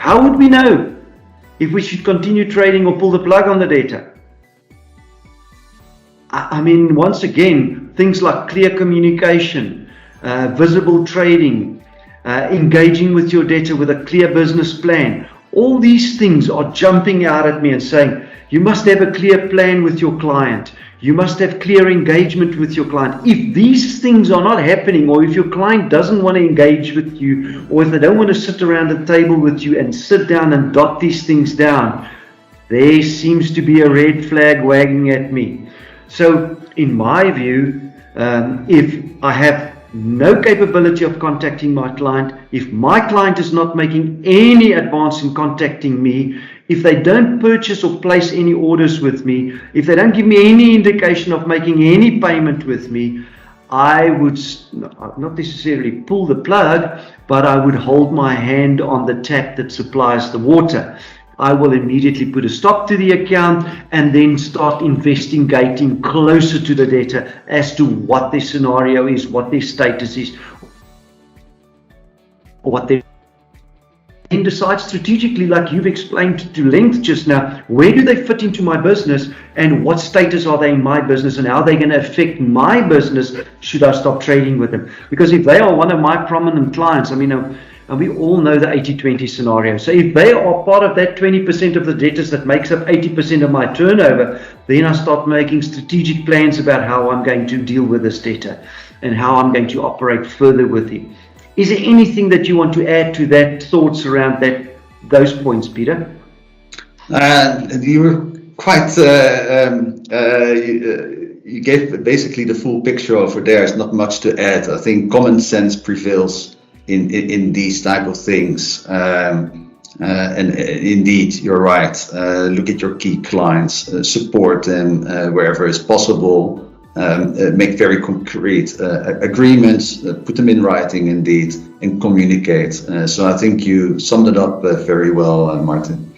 How would we know if we should continue trading or pull the plug on the data? I mean, once again, things like clear communication, visible trading, engaging with your data with a clear business plan. All these things are jumping out at me and saying, you must have a clear plan with your client. You must have clear engagement with your client. If these things are not happening, or if your client doesn't want to engage with you, or if they don't want to sit around the table with you and sit down and dot these things down, there seems to be a red flag wagging at me. So in my view, if I have no capability of contacting my client, if my client is not making any advance in contacting me, if they don't purchase or place any orders with me, if they don't give me any indication of making any payment with me, I would not necessarily pull the plug, but I would hold my hand on the tap that supplies the water. I will immediately put a stop to the account and then start investigating closer to the data as to what their scenario is, what their status is, or what they then decide strategically, like you've explained to length just now, where do they fit into my business and what status are they in my business and how are they going to affect my business should I stop trading with them. Because if they are one of my prominent clients, I mean, and we all know the 80-20 scenario. So if they are part of that 20% of the debtors that makes up 80% of my turnover, then I start making strategic plans about how I'm going to deal with this debtor and how I'm going to operate further with him. Is there anything that you want to add to that, thoughts around those points, Peter? You were quite, you gave basically the full picture over there. There's not much to add. I think common sense prevails in these type of things, and indeed you're right. Look at your key clients, support them wherever is possible, make very concrete agreements, put them in writing indeed, and communicate. So I think you summed it up very well, Martin.